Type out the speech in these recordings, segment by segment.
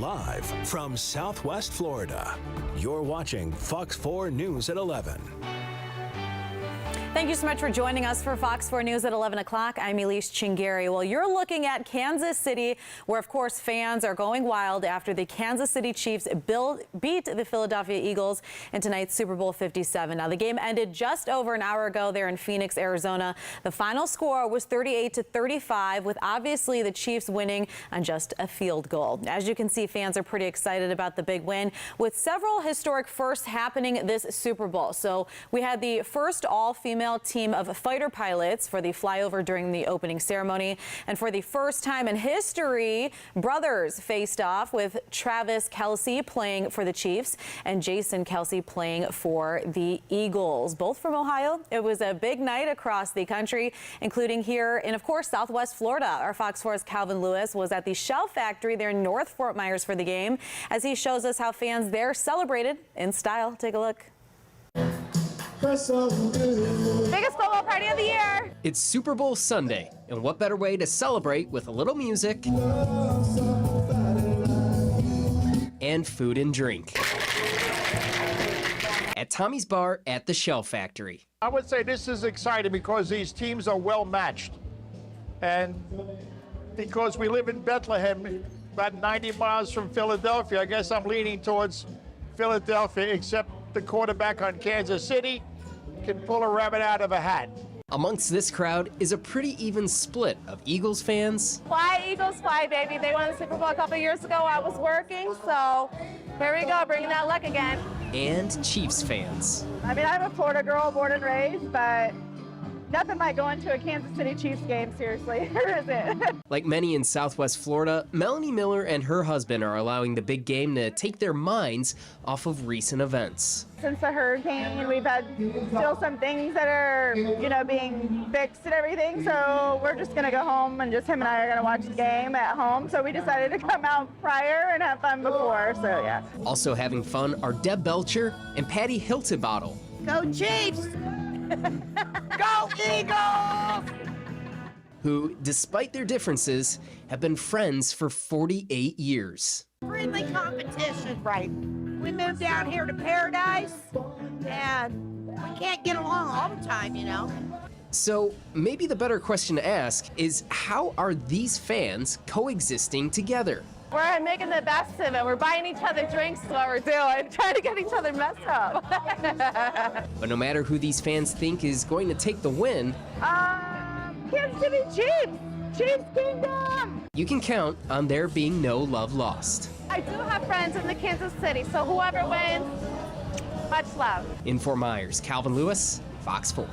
Live from Southwest Florida, you're watching Fox 4 News at 11. Thank you so much for joining us for Fox 4 News at 11 o'clock. I'm Elise Chingari. Well, you're looking at Kansas City, where, of course, fans are going wild after the Kansas City Chiefs beat the Philadelphia Eagles in tonight's Super Bowl 57. Now, the game ended just over an hour ago there in Phoenix, Arizona. The final score was 38-35, with obviously the Chiefs winning on just a field goal. As you can see, fans are pretty excited about the big win, with several historic firsts happening this Super Bowl. So we had the first all-female team of fighter pilots for the flyover during the opening ceremony. And for the first time in history, brothers faced off, with Travis Kelce playing for the Chiefs and Jason Kelce playing for the Eagles, both from Ohio. It was a big night across the country, including here in, of course, Southwest Florida. Our Fox 4's Calvin Lewis was at the Shell Factory there in North Fort Myers for the game, as he shows us how fans there celebrated in style. Take a look. Biggest football party of the year. It's Super Bowl Sunday, and what better way to celebrate with a little music and food and drink at Tommy's Bar at the Shell Factory. I would say this is exciting because these teams are well matched, and because we live in Bethlehem, about 90 miles from Philadelphia, I guess I'm leaning towards Philadelphia, except the quarterback on Kansas City can pull a rabbit out of a hat. Amongst this crowd is a pretty even split of Eagles fans. Fly, Eagles, fly, baby. They won the Super Bowl a couple years ago. I was working, so here we go, bringing that luck again. And Chiefs fans. I mean, I'm a Florida girl, born and raised, but nothing like going to a Kansas City Chiefs game, seriously. Where is it? Like many in Southwest Florida, Melanie Miller and her husband are allowing the big game to take their minds off of recent events. Since the hurricane, we've had still some things that are, being fixed and everything. So we're just going to go home, and just him and I are going to watch the game at home. So we decided to come out prior and have fun before. So, yeah. Also having fun are Deb Belcher and Patty Hiltebottle. Go Chiefs! Go Eagles! Who, despite their differences, have been friends for 48 years. Friendly competition, right? We moved down here to Paradise, and we can't get along all the time, So maybe the better question to ask is, how are these fans coexisting together? We're making the best of it. We're buying each other drinks is what we're doing, trying to get each other messed up. But no matter who these fans think is going to take the win, Kansas City Chiefs! Chiefs Kingdom! you can count on there being no love lost. I do have friends in the Kansas City, so whoever wins, much love. In Fort Myers, Calvin Lewis, Fox 4.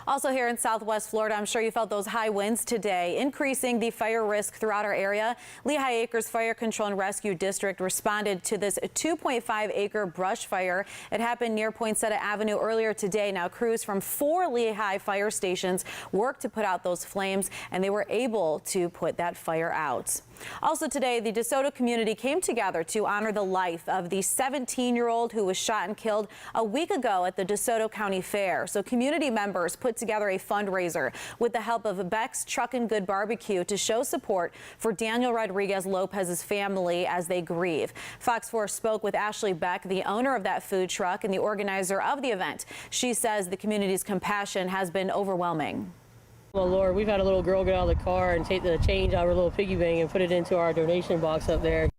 Also here in Southwest Florida, I'm sure you felt those high winds today, increasing the fire risk throughout our area. Lehigh Acres Fire Control and Rescue District responded to this 2.5-acre brush fire. It happened near Poinsettia Avenue earlier today. Now, crews from 4 Lehigh fire stations worked to put out those flames, and they were able to put that fire out. Also today, the DeSoto community came together to honor the life of the 17-year-old who was shot and killed a week ago at the DeSoto County Fair. So community members put together a fundraiser with the help of Beck's Truck and Good Barbecue to show support for Daniel Rodriguez Lopez's family as they grieve. Fox 4 spoke with Ashley Beck, the owner of that food truck and the organizer of the event. She says the community's compassion has been overwhelming. Well, Lord, we've had a little girl get out of the car and take the change out of her little piggy bank and put it into our donation box up there.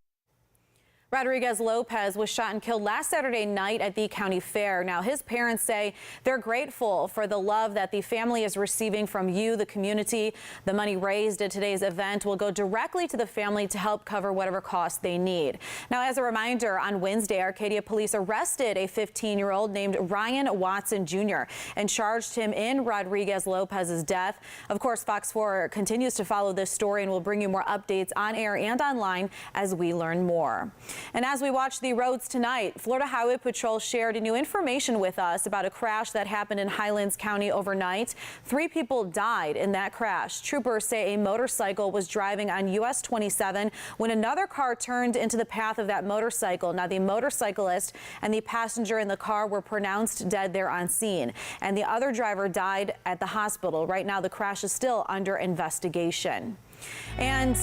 Rodriguez Lopez was shot and killed last Saturday night at the county fair. Now, his parents say they're grateful for the love that the family is receiving from you, the community. The money raised at today's event will go directly to the family to help cover whatever costs they need. Now, as a reminder, on Wednesday, Arcadia police arrested a 15-year-old named Ryan Watson Jr. and charged him in Rodriguez Lopez's death. Of course, Fox 4 continues to follow this story and will bring you more updates on air and online as we learn more. And as we watch the roads tonight, Florida Highway Patrol shared new information with us about a crash that happened in Highlands County overnight. 3 people died in that crash. Troopers say a motorcycle was driving on US 27 when another car turned into the path of that motorcycle. Now, the motorcyclist and the passenger in the car were pronounced dead there on scene, and the other driver died at the hospital. Right now, the crash is still under investigation. And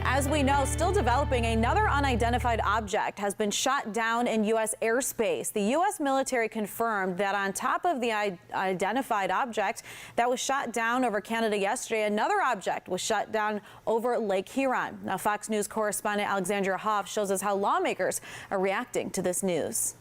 as we know, still developing, another unidentified object has been shot down in U.S. airspace. The U.S. military confirmed that on top of the identified object that was shot down over Canada yesterday, another object was shot down over Lake Huron. Now, Fox News correspondent Alexandra Hoff shows us how lawmakers are reacting to this news.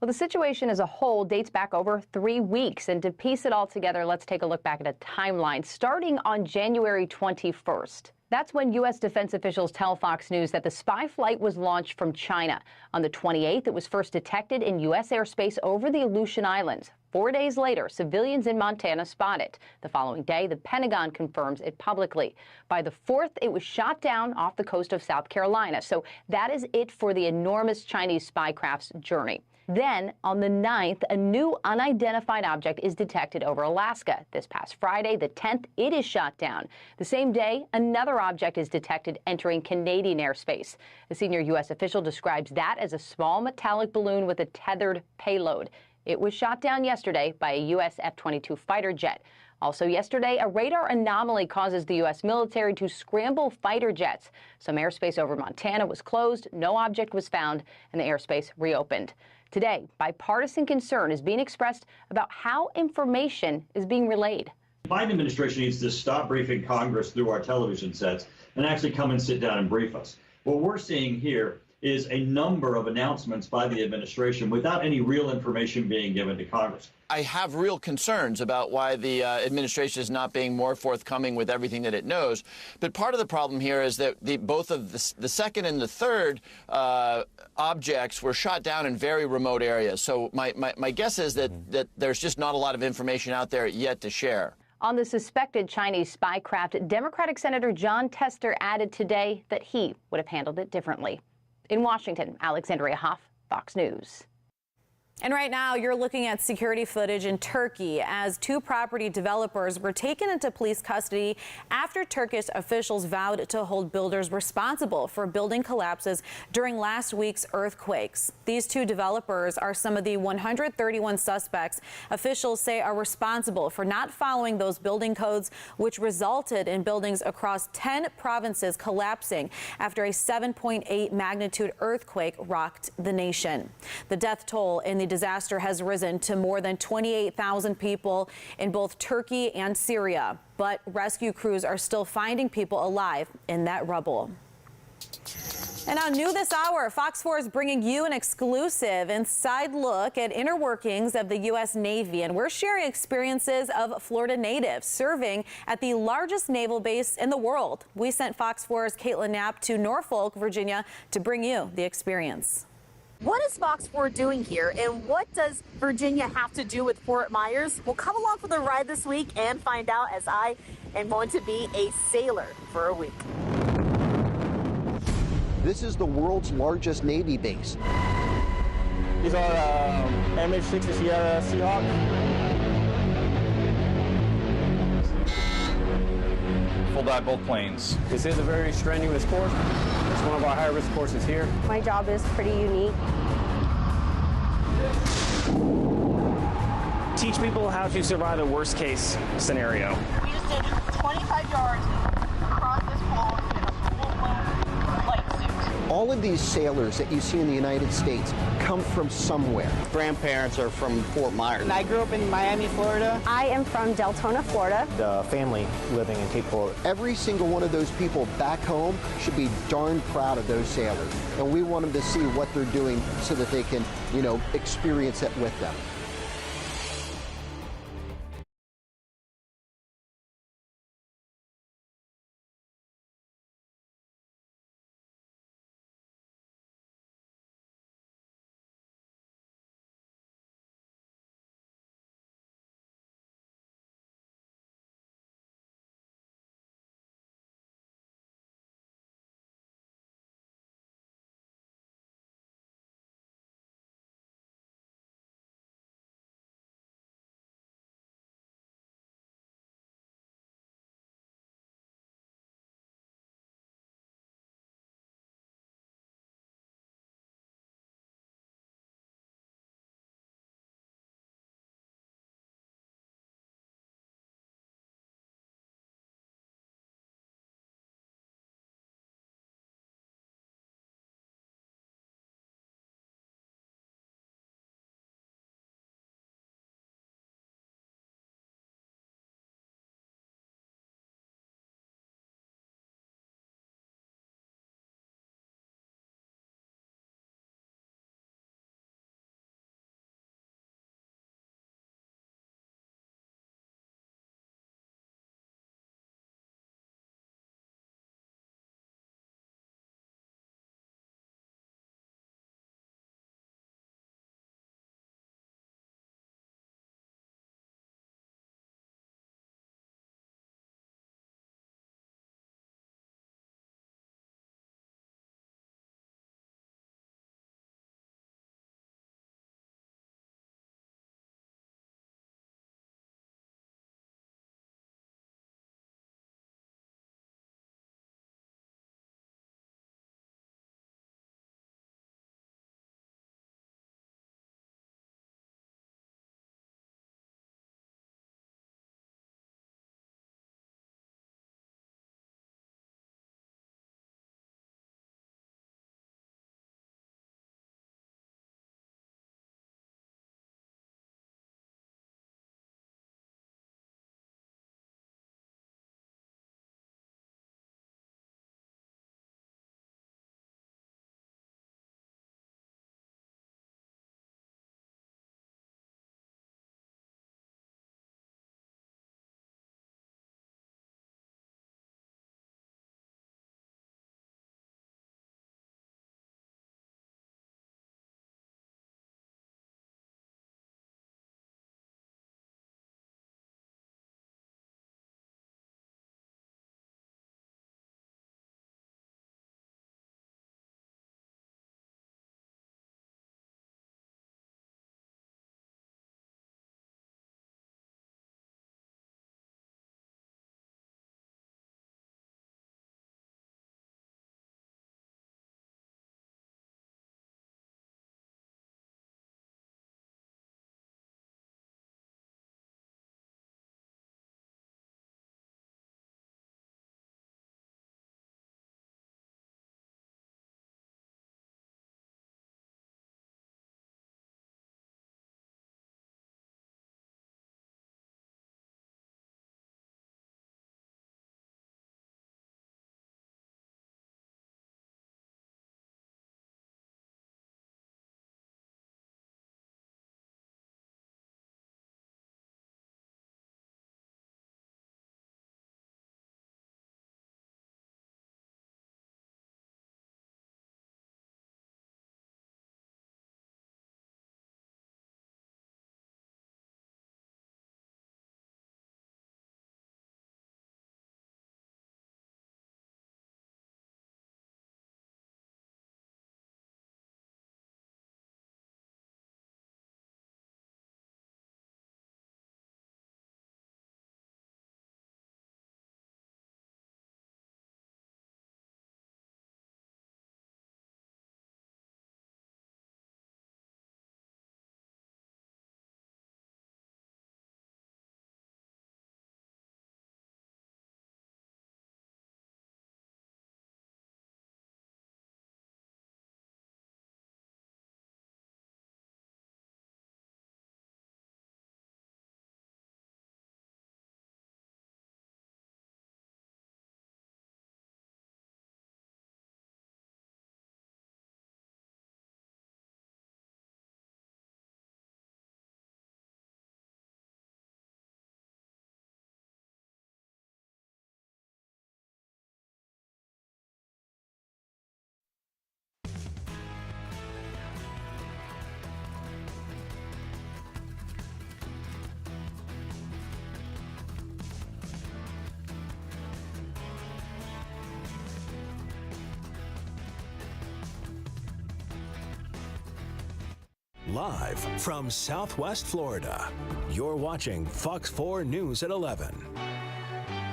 Well, the situation as a whole dates back over 3 weeks. And to piece it all together, let's take a look back at a timeline starting on January 21st. That's when U.S. defense officials tell Fox News that the spy flight was launched from China. On the 28th, it was first detected in U.S. airspace over the Aleutian Islands. 4 days later, civilians in Montana spot it. The following day, the Pentagon confirms it publicly. By the 4th, it was shot down off the coast of South Carolina. So that is it for the enormous Chinese spy craft's journey. Then, on the 9th, a new unidentified object is detected over Alaska. This past Friday, the 10th, it is shot down. The same day, another object is detected entering Canadian airspace. A senior U.S. official describes that as a small metallic balloon with a tethered payload. It was shot down yesterday by a U.S. F-22 fighter jet. Also yesterday, a radar anomaly causes the U.S. military to scramble fighter jets. Some airspace over Montana was closed, no object was found, and the airspace reopened. Today, bipartisan concern is being expressed about how information is being relayed. The Biden administration needs to stop briefing Congress through our television sets and actually come and sit down and brief us. What we're seeing here is a number of announcements by the administration without any real information being given to Congress. I have real concerns about why the administration is not being more forthcoming with everything that it knows. But part of the problem here is that both of the second and the third objects were shot down in very remote areas. So my guess is that there's just not a lot of information out there yet to share. On the suspected Chinese spy craft, Democratic Senator Jon Tester added today that he would have handled it differently. In Washington, Alexandria Hoff, Fox News. And right now, you're looking at security footage in Turkey as two property developers were taken into police custody after Turkish officials vowed to hold builders responsible for building collapses during last week's earthquakes. These two developers are some of the 131 suspects officials say are responsible for not following those building codes, which resulted in buildings across 10 provinces collapsing after a 7.8 magnitude earthquake rocked the nation. The death toll in the disaster has risen to more than 28,000 people in both Turkey and Syria, but rescue crews are still finding people alive in that rubble. And on New this hour, Fox 4 is bringing you an exclusive inside look at inner workings of the U.S. Navy, and we're sharing experiences of Florida natives serving at the largest naval base in the world. We sent Fox 4's Caitlin Knapp to Norfolk, Virginia, to bring you the experience. What is Fox 4 doing here, and what does Virginia have to do with Fort Myers? Well, come along for the ride this week and find out, as I am going to be a sailor for a week. This is the world's largest Navy base. These are MH-60 Sierra Seahawk. Full dive both planes. This is a very strenuous course. It's one of our high-risk courses here. My job is pretty unique. Teach people how to survive a worst-case scenario. We just did 25 yards across this pool in a full-blown light suit. All of these sailors that you see in the United States come from somewhere. Grandparents are from Fort Myers. I grew up in Miami, Florida. I am from Deltona, Florida. The family living in Cape Coral. Every single one of those people back home should be darn proud of those sailors. And we want them to see what they're doing so that they can, experience it with them. Live from Southwest Florida, you're watching Fox 4 News at 11.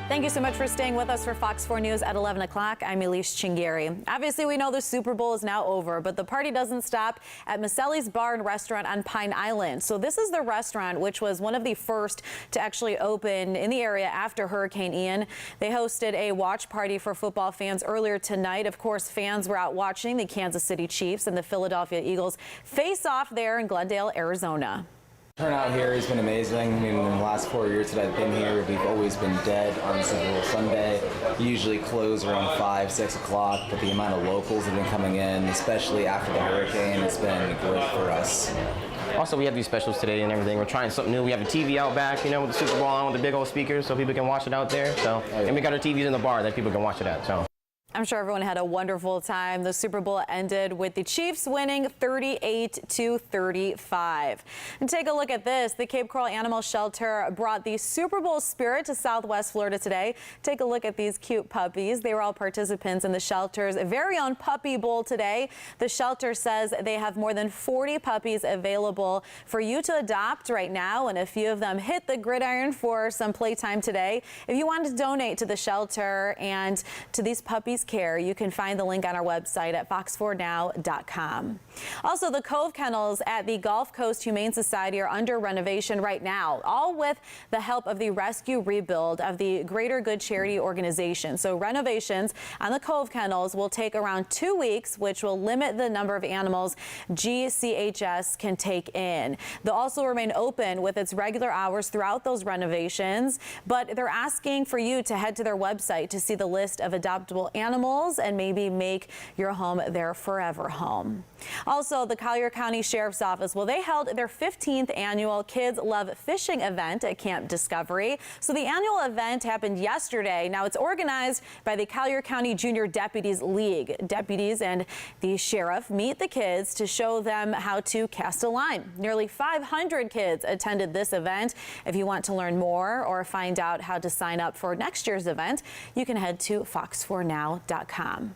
Thank you so much for staying with us for Fox 4 News at 11 o'clock. I'm Elise Chingari. Obviously, we know the Super Bowl is now over, but the party doesn't stop at Maselli's Bar and Restaurant on Pine Island. So this is the restaurant, which was one of the first to actually open in the area after Hurricane Ian. They hosted a watch party for football fans earlier tonight. Of course, fans were out watching the Kansas City Chiefs and the Philadelphia Eagles face off there in Glendale, Arizona. Turnout here has been amazing. I mean, in the last 4 years that I've been here, we've always been dead on Super Bowl Sunday. We usually close around 5, 6 o'clock, but the amount of locals that have been coming in, especially after the hurricane, it's been great for us. Also, we have these specials today and everything. We're trying something new. We have a TV out back, you know, with the Super Bowl on with the big old speakers so people can watch it out there. So, and we got our TVs in the bar that people can watch it at. So. I'm sure everyone had a wonderful time. The Super Bowl ended with the Chiefs winning 38-35. And take a look at this. The Cape Coral Animal Shelter brought the Super Bowl spirit to Southwest Florida today. Take a look at these cute puppies. They were all participants in the shelter's very own Puppy Bowl today. The shelter says they have more than 40 puppies available for you to adopt right now, and a few of them hit the gridiron for some playtime today. If you want to donate to the shelter and to these puppies' care, you can find the link on our website at fox4now.com. Also, the Cove Kennels at the Gulf Coast Humane Society are under renovation right now, all with the help of the Rescue Rebuild of the Greater Good Charity Organization. So renovations on the Cove Kennels will take around 2 weeks, which will limit the number of animals GCHS can take in. They'll also remain open with its regular hours throughout those renovations, but they're asking for you to head to their website to see the list of adoptable animals and maybe make your home their forever home. Also, the Collier County Sheriff's Office, well, they held their 15th annual Kids Love Fishing event at Camp Discovery. So the annual event happened yesterday. Now it's organized by the Collier County Junior Deputies League. Deputies and the sheriff meet the kids to show them how to cast a line. Nearly 500 kids attended this event. If you want to learn more or find out how to sign up for next year's event, you can head to fox4now.com.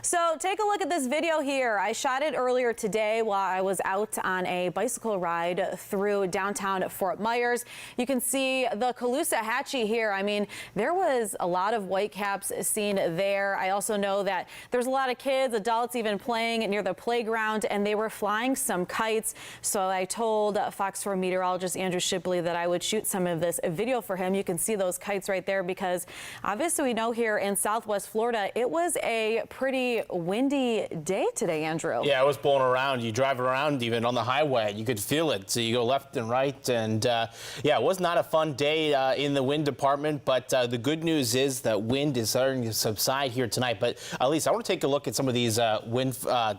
So take a look at this video here. I shot it earlier today while I was out on a bicycle ride through downtown Fort Myers. You can see the Colusa Hachi here. I mean, there was a lot of whitecaps seen there. I also know that there's a lot of kids, adults even playing near the playground, and they were flying some kites. So I told Fox 4 meteorologist Andrew Shipley that I would shoot some of this video for him. You can see those kites right there because obviously we know here in Southwest Florida, it was a pretty windy day today, Andrew. Yeah, it was blowing around. You drive around even on the highway, you could feel it. So you go left and right. And yeah, it was not a fun day in the wind department. But the good news is that wind is starting to subside here tonight. But at least I want to take a look at some of these wind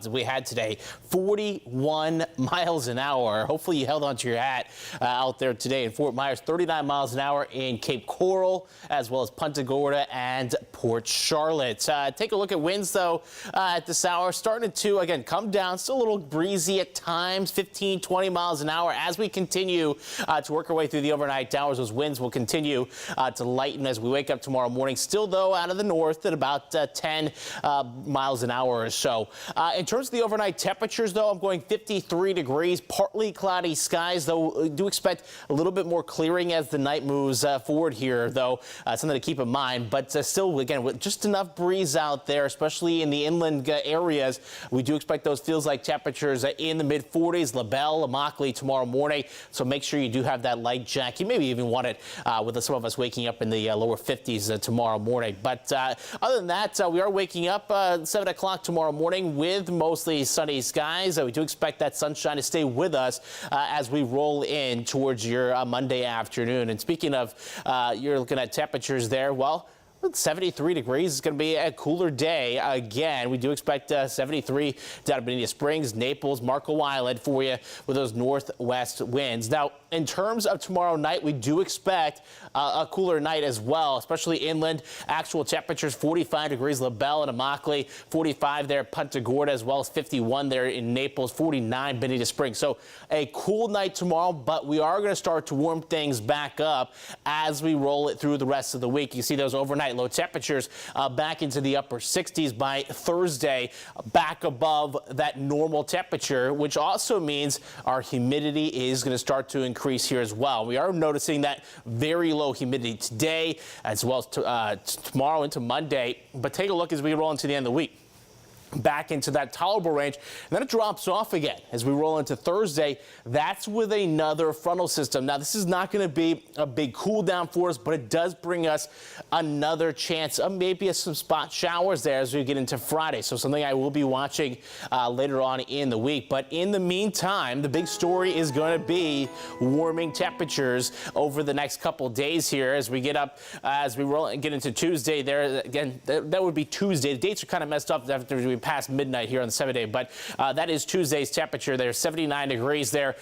we had today. 41 miles an hour. Hopefully you held onto your hat out there today in Fort Myers. 39 miles an hour in Cape Coral, as well as Punta Gorda and Port Charlotte. Take a look at winds, though, at this hour, starting to, again, come down. Still a little breezy at times, 15, 20 miles an hour. As we continue to work our way through the overnight hours, those winds will continue to lighten as we wake up tomorrow morning. Still, though, out of the north at about 10 miles an hour or so. In terms of the overnight temperatures, though, I'm going 53 degrees, partly cloudy skies, though we do expect a little bit more clearing as the night moves forward here, though. Something to keep in mind. But still, again, with just enough breeze out there, especially in the inland areas, we do expect those feels like temperatures in the mid-40s, LaBelle, Immokalee tomorrow morning. So make sure you do have that light jacket. You maybe even want it with some of us waking up in the lower 50s tomorrow morning. But other than that, we are waking up 7 o'clock tomorrow morning with mostly sunny skies. We do expect that sunshine to stay with us as we roll in towards your Monday afternoon. And speaking of, you're looking at temperatures there, well, 73 degrees is going to be a cooler day again. We do expect 73 down at Bonita Springs, Naples, Marco Island for you with those northwest winds. Now, in terms of tomorrow night, we do expect a cooler night as well, especially inland. Actual temperatures 45 degrees LaBelle and Immokalee, 45 there at Punta Gorda, as well as 51 there in Naples, 49 Bonita Springs. So a cool night tomorrow, but we are going to start to warm things back up as we roll it through the rest of the week. You see those overnight low temperatures back into the upper 60s by Thursday, back above that normal temperature, which also means our humidity is going to start to increase here as well. We are noticing that very low humidity today as well as tomorrow into Monday. But take a look as we roll into the end of the week. Back into that tolerable range, and then it drops off again as we roll into Thursday. That's with another frontal system. Now, this is not going to be a big cool down for us, but it does bring us another chance of maybe some spot showers there as we get into Friday. So something I will be watching later on in the week. But in the meantime, the big story is going to be warming temperatures over the next couple days here as we get up, as we roll and get into Tuesday. There again, that would be Tuesday. The dates are kind of messed up after we past midnight here on the 7-day, but that is Tuesday's temperature there, 79 degrees there,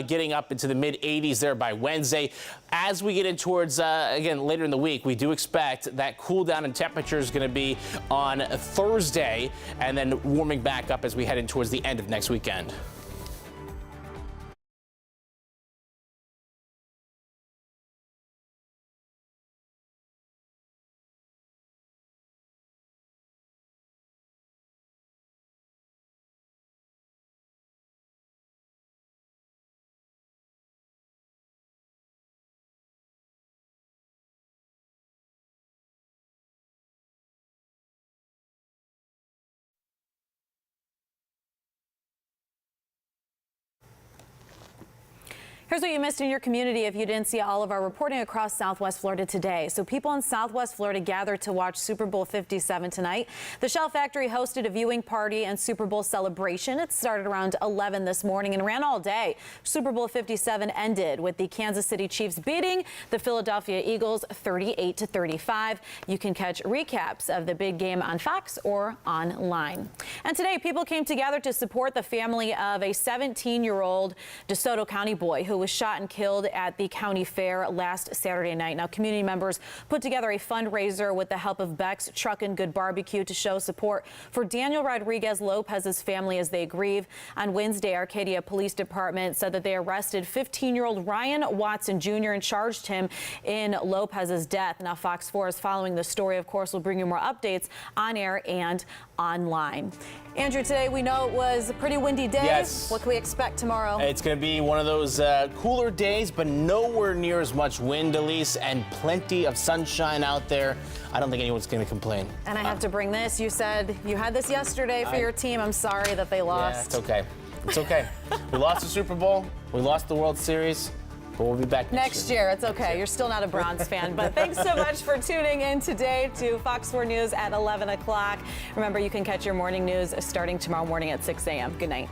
getting up into the mid 80s there by Wednesday. As we get in towards, again, later in the week, we do expect that cool down in temperature is going to be on Thursday and then warming back up as we head in towards the end of next weekend. Here's what you missed in your community if you didn't see all of our reporting across Southwest Florida today. So people in Southwest Florida gathered to watch Super Bowl 57 tonight. The Shell Factory hosted a viewing party and Super Bowl celebration. It started around 11 this morning and ran all day. Super Bowl 57 ended with the Kansas City Chiefs beating the Philadelphia Eagles 38-35. You can catch recaps of the big game on Fox or online. And today, people came together to support the family of a 17-year-old DeSoto County boy who was shot and killed at the county fair last Saturday night. Now, community members put together a fundraiser with the help of Beck's Truck and Good Barbecue to show support for Daniel Rodriguez Lopez's family as they grieve. On Wednesday, Arcadia Police Department said that they arrested 15-year-old Ryan Watson Jr. and charged him in Lopez's death. Now, Fox 4 is following the story. Of course, we'll bring you more updates on air and online. Andrew, today we know it was a pretty windy day. Yes. What can we expect tomorrow? It's going to be one of those cooler days, but nowhere near as much wind, Elise, and plenty of sunshine out there. I don't think anyone's going to complain. And I have to bring this. You said you had this yesterday for your team. I'm sorry that they lost. Yeah, it's okay. It's okay. We lost the Super Bowl. We lost the World Series. But we'll be back next year. It's okay. You're still not a Browns fan. But thanks so much for tuning in today to Fox 4 News at 11 o'clock. Remember, you can catch your morning news starting tomorrow morning at 6 a.m. Good night.